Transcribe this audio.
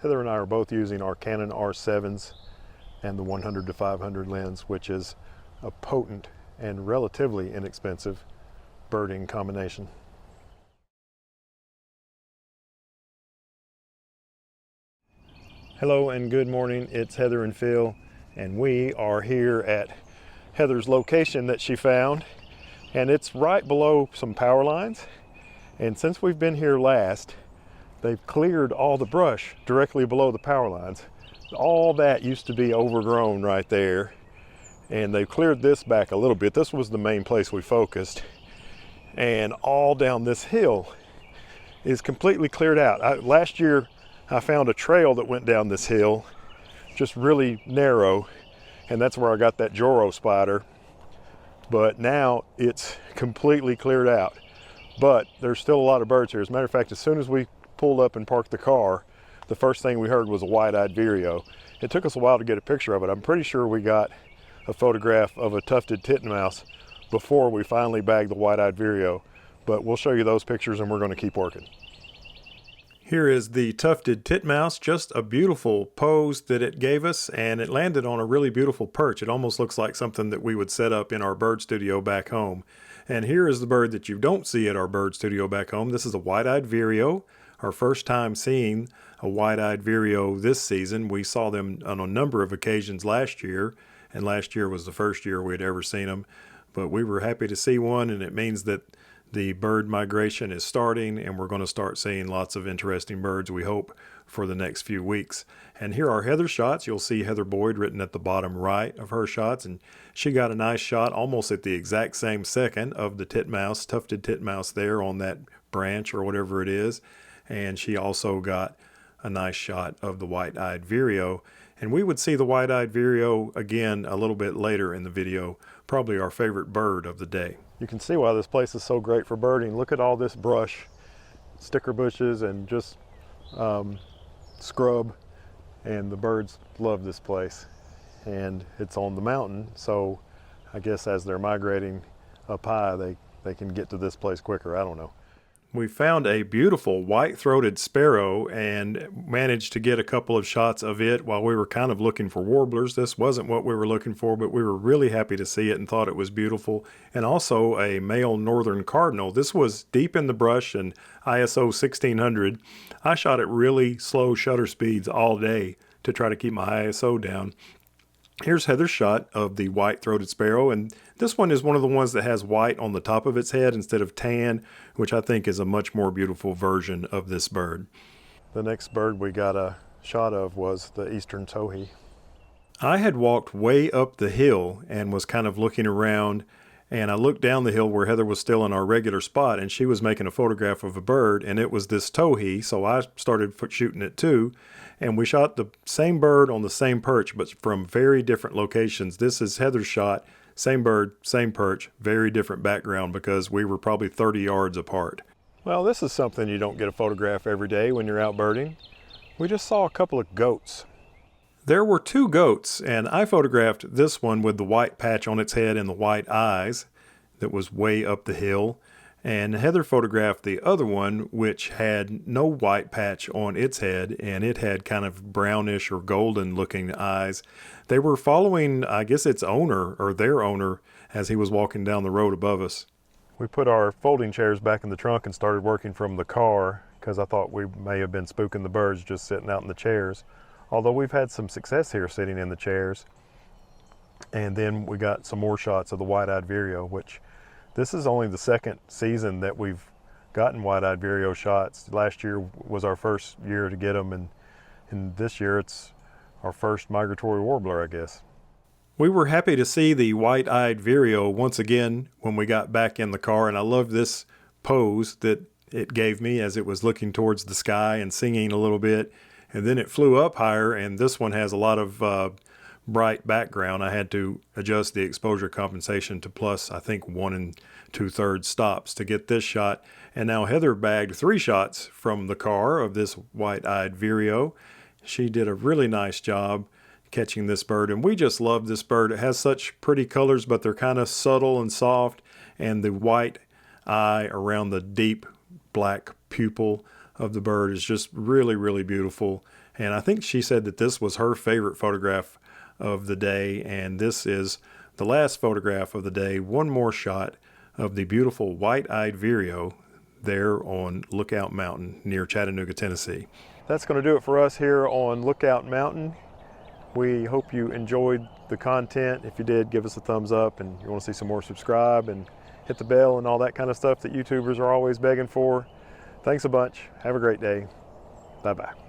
Heather and I are both using our Canon R7s and the 100 to 500 lens, which is a potent and relatively inexpensive birding combination. Hello and good morning. It's Heather and Phil, and we are here at Heather's location that she found, and it's right below some power lines. And since we've been here last, they've cleared all the brush directly below the power lines. All that used to be overgrown right there, and they've cleared this back a little bit. This was the main place we focused, and all down this hill is completely cleared out. Last year I found a trail that went down this hill, just really narrow, and that's where I got that Joro spider. But now it's completely cleared out, but there's still a lot of birds here. As a matter of fact, as soon as we pulled up and parked the car, the first thing we heard was a white-eyed vireo. It took us a while to get a picture of it. I'm pretty sure we got a photograph of a tufted titmouse before we finally bagged the white-eyed vireo, but we'll show you those pictures and we're going to keep working. Here is the tufted titmouse, just a beautiful pose that it gave us, and it landed on a really beautiful perch. It almost looks like something that we would set up in our bird studio back home. And here is the bird that you don't see at our bird studio back home. This is a white-eyed vireo. Our first time seeing a white-eyed vireo this season. We saw them on a number of occasions last year, and last year was the first year we had ever seen them. But we were happy to see one, and it means that the bird migration is starting, and we're going to start seeing lots of interesting birds, we hope, for the next few weeks. And here are Heather's shots. You'll see Heather Boyd written at the bottom right of her shots, and she got a nice shot almost at the exact same second of the titmouse, tufted titmouse there on that branch or whatever it is. And she also got a nice shot of the white-eyed vireo. And we would see the white-eyed vireo again a little bit later in the video, probably our favorite bird of the day. You can see why this place is so great for birding. Look at all this brush, sticker bushes, and just scrub, and the birds love this place. And it's on the mountain, so I guess as they're migrating up high, they can get to this place quicker. I don't know. We found a beautiful white-throated sparrow and managed to get a couple of shots of it while we were kind of looking for warblers. This wasn't what we were looking for, but we were really happy to see it and thought it was beautiful. And also a male northern cardinal. This was deep in the brush and ISO 1600. I shot at really slow shutter speeds all day to try to keep my ISO down. Here's Heather's shot of the white-throated sparrow, and this one is one of the ones that has white on the top of its head instead of tan, which I think is a much more beautiful version of this bird. The next bird we got a shot of was the Eastern Towhee. I had walked way up the hill and was kind of looking around, and I looked down the hill where Heather was still in our regular spot, and she was making a photograph of a bird, and it was this towhee, so I started shooting it too. And we shot the same bird on the same perch, but from very different locations. This is Heather's shot, same bird, same perch, very different background because we were probably 30 yards apart. Well, this is something you don't get a photograph every day when you're out birding. We just saw a couple of goats. There were two goats, and I photographed this one with the white patch on its head and the white eyes that was way up the hill. And Heather photographed the other one, which had no white patch on its head, and it had kind of brownish or golden looking eyes. They were following, I guess, its owner or their owner as he was walking down the road above us. We put our folding chairs back in the trunk and started working from the car because I thought we may have been spooking the birds just sitting out in the chairs. Although we've had some success here sitting in the chairs. And then we got some more shots of the white-eyed vireo, which this is only the second season that we've gotten white-eyed vireo shots. Last year was our first year to get them, and this year it's our first migratory warbler, I guess. We were happy to see the white-eyed vireo once again when we got back in the car, and I loved this pose that it gave me as it was looking towards the sky and singing a little bit. And then it flew up higher, and this one has a lot of bright background. I had to adjust the exposure compensation to plus, I think, 1 2/3 stops to get this shot. And now Heather bagged 3 shots from the car of this white-eyed vireo. She did a really nice job catching this bird, and we just love this bird. It has such pretty colors, but they're kind of subtle and soft, and the white eye around the deep black pupil of the bird is just really, really beautiful. And I think she said that this was her favorite photograph of the day. And this is the last photograph of the day. One more shot of the beautiful white-eyed vireo there on Lookout Mountain near Chattanooga, Tennessee. That's going to do it for us here on Lookout Mountain. We hope you enjoyed the content. If you did, give us a thumbs up, and you want to see some more, subscribe and hit the bell and all that kind of stuff that YouTubers are always begging for. Thanks a bunch. Have a great day. Bye-bye.